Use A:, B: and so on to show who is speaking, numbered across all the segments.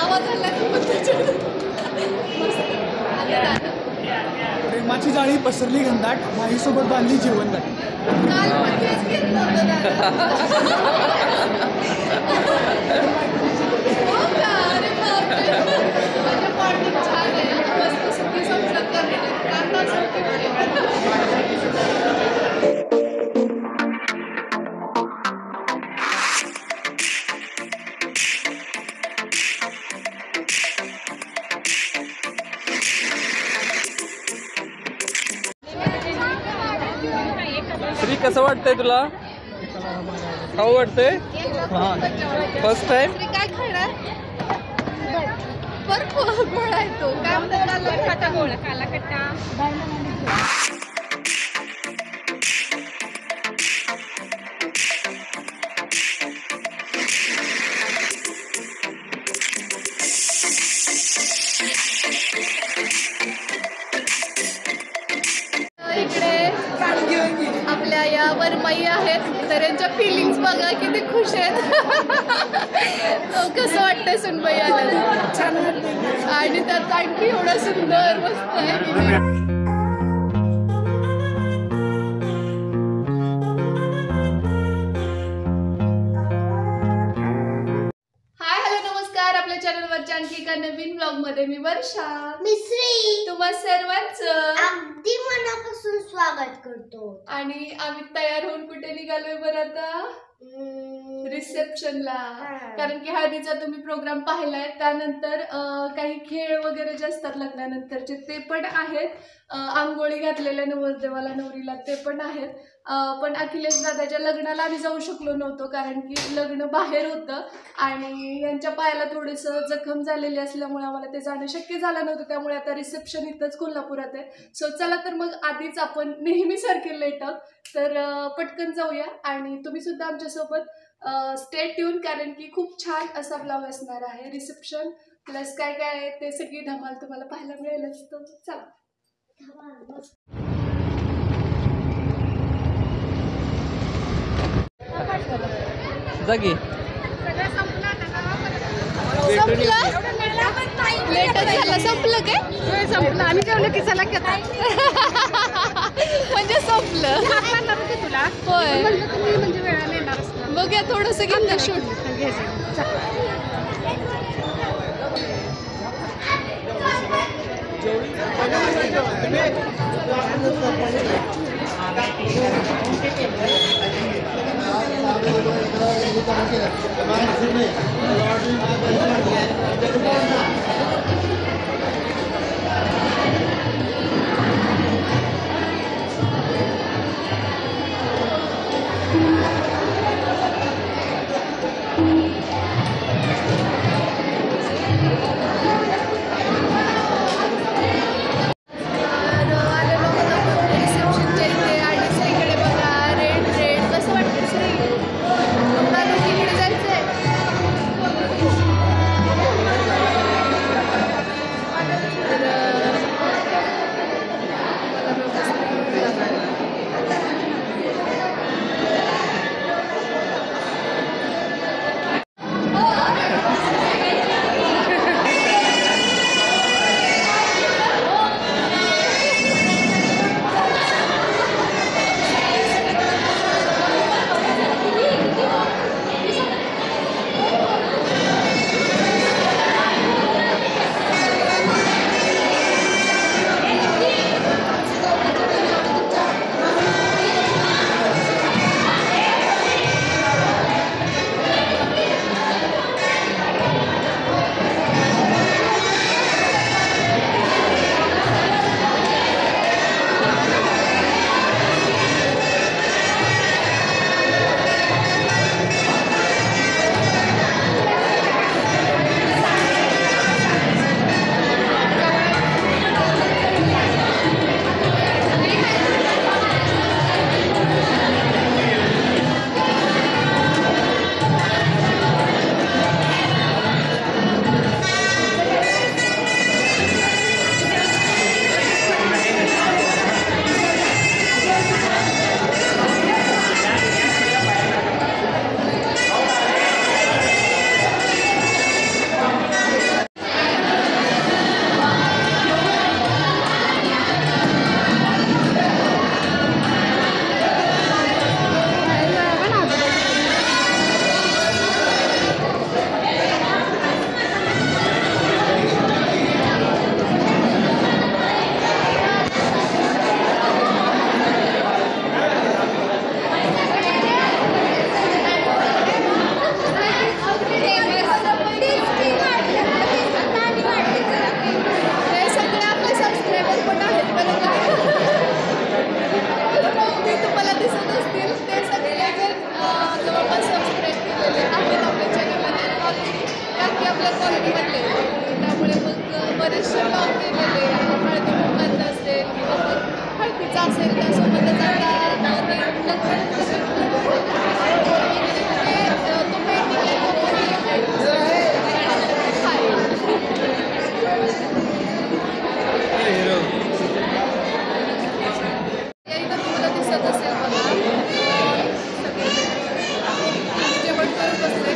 A: आवाज आला
B: प्रेमाची जाळी पसरली घनदाट, माईसोबत बांधली जीवनदाट.
A: काल पण तेच घेतलं होतं दादा. हो का? अरे बापरे. माझं बॉन्डिंग छान आहे. मस्त सुखी संसार करणे काका सुखी
C: श्री, कसं वाटतंय तुला? खाऊ वाटतंय? First time.
A: काय खाणार? बर्फ गोळा आहे तो. काय म्हणतात? काला गोळा. काला खट्टा. इकडे आपल्या या वरमाई आहेत, तर यांच्या फिलिंग्स बघा किती खुश आहेत. कसं वाटतंय सुनबाई आलं? छान वाटतं. आणि त्यात आणखी एवढं सुंदर मस्त आहे. आपल्या चॅनलवरच्या आणखी एका नवीन ब्लॉग मध्ये मी वर्षा,
D: मी श्री,
A: तुम्हा सर्वांचं
D: अगदी मनापासून स्वागत करतो.
A: आणि आम्ही तयार होऊन कुठे निघालोय बरं आता? रिसेप्शनला. कारण की हळदीचा तुम्ही प्रोग्राम पाहिलाय, त्यानंतर काही खेळ वगैरे जे असतात लग्नानंतरचे ते पण आहेत. आंघोळी घातलेल्या नवरदेवाला नवरीला ते पण आहेत. पण अखिलेश दादाच्या लग्नाला आम्ही जाऊ शकलो नव्हतो, कारण की लग्न बाहेर होतं आणि यांच्या पायाला थोडंसं जखम झालेली असल्यामुळे आम्हाला ते जाणं शक्य झालं नव्हतं. त्यामुळे आता रिसेप्शन इथंच कोल्हापुरात आहे. सो चला तर मग आधीच आपण नेहमीसारखे लेट अप, तर पटकन जाऊया. आणि तुम्ही सुद्धा आमच्यासोबत स्टे ट्यून, कारण की खूप छान असा ब्लॉग असणार आहे. रिसेप्शन प्लस काय काय आहे ते सगळी धमाल तुम्हाला पाहायला मिळेलच. तर चला.
C: जागी
A: संपलं काय? संपलं. आम्ही जेवलं की चला घेता म्हणजे संपलं तुला. होय म्हणजे वेळाने येणार. बघूया थोडंसं घेतलं शूट. कॉलनीमधले, त्यामुळे मग बरेचसे ब्लॉग केलेले हळदी कुंकवाचं असेल किंवा मग हळदीचं असेल त्यासोबतच आता तुम्हाला दिसत असेल बघा जेवण करत असते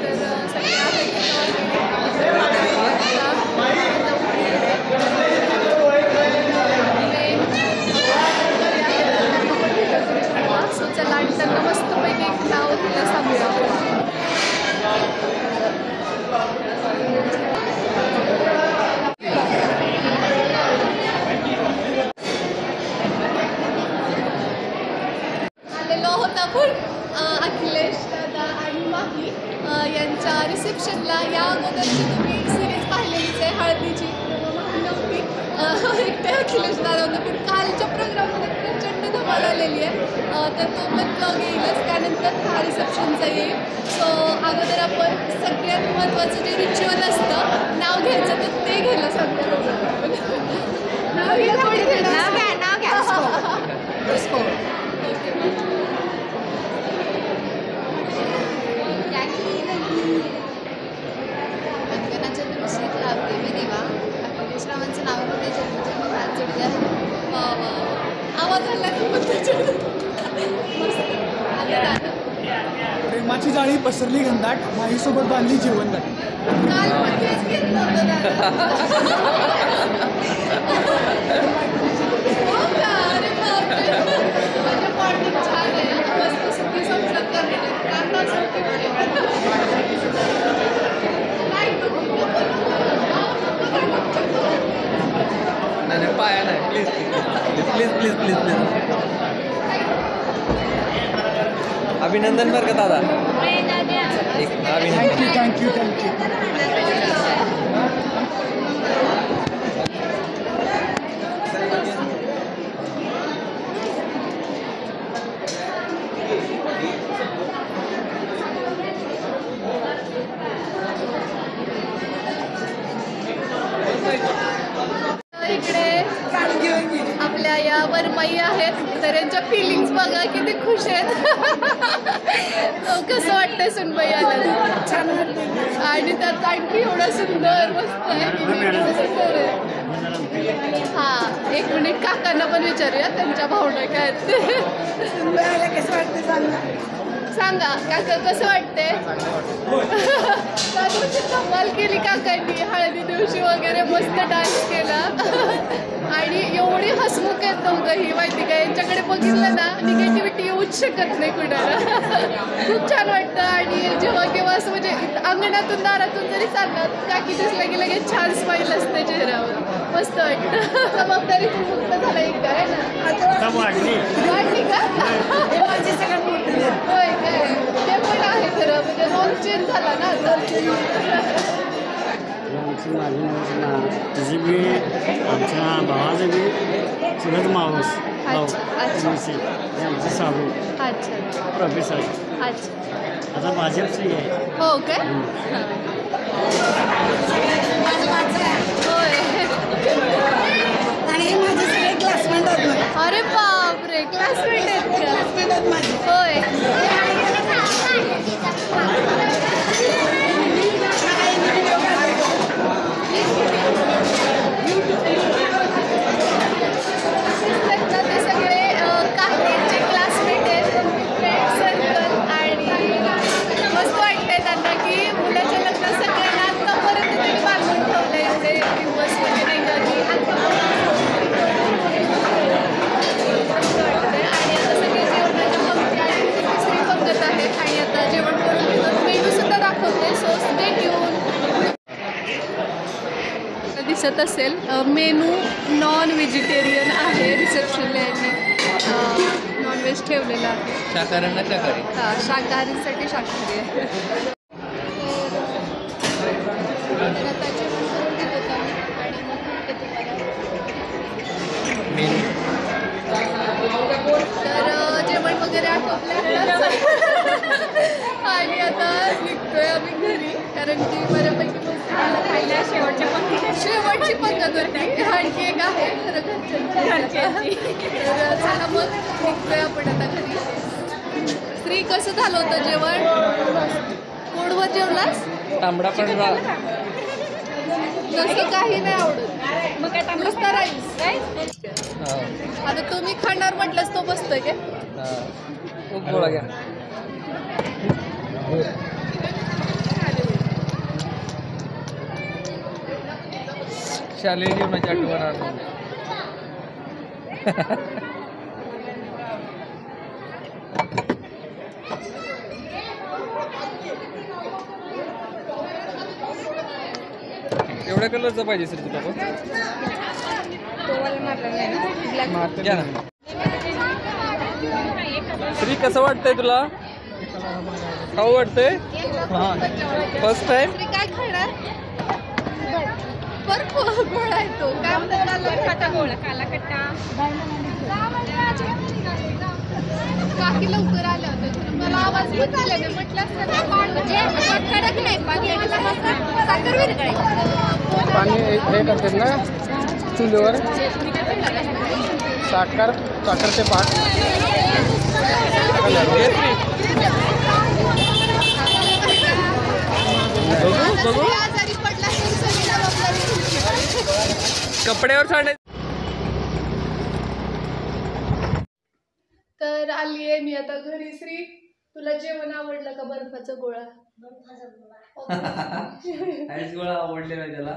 A: तर सगळे सो चला आणि त्यांना मस्तपैकी एक नाव तिला सांगूया. आलेलो होता पण अखिलेश दादा आणि माही यांच्या रिसेप्शनला या अगोदरची तुम्ही सिरीज पाहिलेलीच आहे हळदीची, माही नव्हती एकटे अखिलेश दादा होतं, पण कालच्या प्रोग्राममध्ये प्रचंड धमाल आलेली आहे. तर तो पण ब्लॉग येईलच, त्यानंतर हा रिसेप्शनचा येईल. सो अगोदर आपण सगळ्यात महत्त्वाचं जे रिच्युअल असतं नाव घ्यायचं तर ते घ्यायला सांगतो. नाव घ्या कोणी घेणार? नाव घ्या
E: अंगणाच्या दिवशी लावते मी दिवा. अखिलेशरावांचं नाव होते जन्मजन्म हात जोडल्या.
A: आवाज आला की मग मस्त आलं दादा.
B: प्रेमाची जाळी पसरली घनदाट, माईसोबत बांधली जीवनदाट.
A: काल पण तेच घेतलं होतं दादा. हो का? अरे बापरे. म्हणजे बॉन्डिंग छान आहे, मस्त सुखी संसार करणे काका सुखी
C: नाही पाया नाही, please please please please please. अभिनंदन बरं का दादा, एक अभिनंदन.
B: थँक्यू.
A: इकडे आपल्या या वरमाई आहेत, तर यांच्या फिलिंग्स बघा किती खुश आहेत. कसं वाटतंय सुनबाई आलं? छान वाटतं. आणि त्यात आणखी एवढं सुंदर मस्त आहे. हां, एक मिनिट काकांना पण विचारूया त्यांच्या भावना काय आहेत ते. कसं वाटतं सांगा काका, कसं वाटतंय? कमाल केली काकांनी, हळदी दिवशी वगैरे मस्त डान्स केला. आणि एवढी हसमुख आहेत दोघंही, माहिती का, यांच्याकडे बघितलं ना निगेटिव्हिटी येऊच शकत नाही कुणाला. खूप छान वाटतं. आणि जेव्हा केव्हा असं म्हणजे अंगणातून दारातून जरी चाललं काकी दिसलं की लगेच छान स्माईल असते चेहऱ्यावर, मस्त वाटतं. जबाबदारी तू मुक्त झाला एक काय ना वाटली का? होय काय, ते पण आहे खरं, म्हणजे रोल चेंज झाला ना आता.
F: तिची बी आमच्या भावाचं बी चुलत मावस आमचे साबू
A: अच्छा
F: प्रोफेसर
A: अच्छा.
F: आता भाजपची आहे.
A: हो काय? होय.
E: आणि माझे सगळे क्लासमेट होते.
A: अरे बापरे, क्लासमेट आहेत का?
E: क्लासमेट आहेत माझे.
A: होय. ते सगळे काकींचे क्लासमेट आहेत, फ्रेंड सर्कल. आणि मस्त वाटतंय त्यांना की मुलाच्या लग्नात सगळ्यांना आत्तापर्यंत त्यांनी बांधून ठेवलं एवढे दिवस वगैरे घरी. वाटतंय. आणि आता सगळे जेवणाच्या पंक्ती आणि तिसरी पंगत आहेत. आणि आता जेवण करून मेनू सुद्धा दाखवते, सो स्टे ट्यून. दिसत असेल मेनू नॉन व्हेजिटेरियन आहे. रिसेप्शनला यांनी नॉनव्हेज ठेवलेलं आहे.
C: शाकाहाऱ्यांना शाकाहारी.
A: हां, शाकाहारींसाठी शाकाहारी आहे. आता जेवण करून घेतो आणि मग
C: मेनू
A: तर जेवण वगैरे आटोपलं आणि आता निघतोय आम्ही घरी, कारण कारण की बऱ्यापैकी मस्त मला खायला शेवटची पद्धत होती. आणखी एक आहे खरं घरच्यांची. तर चला मग निघतोय आपण आता घरी. श्री कसं झालं होतं जेवण? पोटभर जेवलास?
C: तांबडा पांढरा
A: तसं काही नाही आवडत. मग काय नुसता राईस. आता तुम्ही खाणार म्हटलंस तो बसतोय काय?
C: खूप गोळा घ्या. शालेय जीवनाची आठवण आणून एवढ्या कलरचा पाहिजे सर तुला पण घ्या ना. श्री कसं वाटतंय तुला? खाऊ वाटतंय? First time.
A: श्री काय खाणार? बर्फ गोळा येतो काय म्हणतात? गोळा काला कट्टा. काकी लवकर आल्या होत्या. मला आवाज पण आला नाही. म्हटलं कडक नाही साखर विरघळायची.
B: पाणी हे करतात ना चुलीवर साखरचे पाक.
C: बघू
A: आजारी पडला
C: कपड्यावर सांडे.
A: तर आली आहे मी आता घरी. श्री तुला जेवण आवडलं का? बर्फाचा गोळा.
C: आईस गोळा आवडलेला आहे त्याला.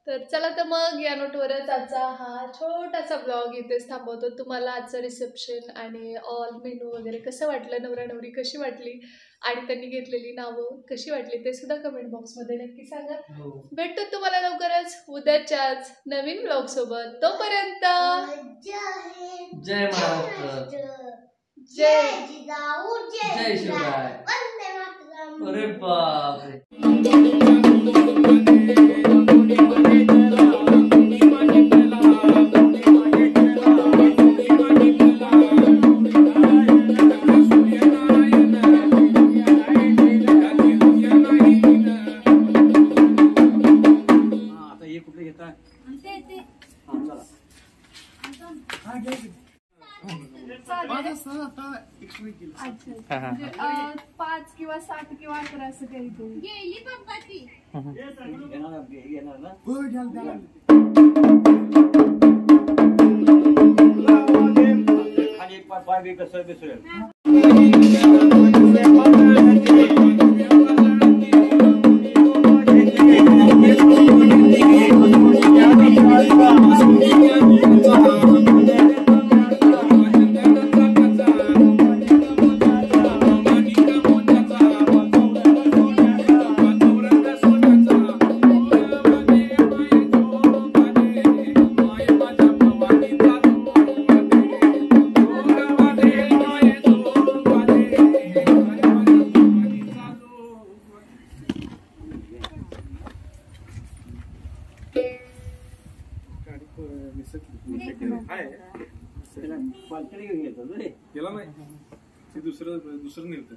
A: तर चला तर मग या नोटवरच आजचा हा छोटासा ब्लॉग इथेच थांबवतो. तुम्हाला आजचं रिसेप्शन आणि ऑल मेनू वगैरे कसं वाटलं? नवरा नवरी कशी वाटली आणि त्यांनी घेतलेली नावं कशी वाटली ते सुद्धा कमेंट बॉक्समध्ये नक्की सांगा. भेटतो तुम्हाला लवकरच उद्याच्याच नवीन ब्लॉग सोबत. तोपर्यंत
C: जय महाराष्ट्र.
A: जय
D: जिजाऊ
C: जय शिवराय.
D: वंदे मातरम.
C: अरे बापरे.
A: म्हणजे 5 किंवा 7 किंवा 11 असं काहीतरी.
E: गेली पप्पा ती.
F: खाली पाय बी कसं दिसेल.
B: त्याला नाही दुसरं नेलं.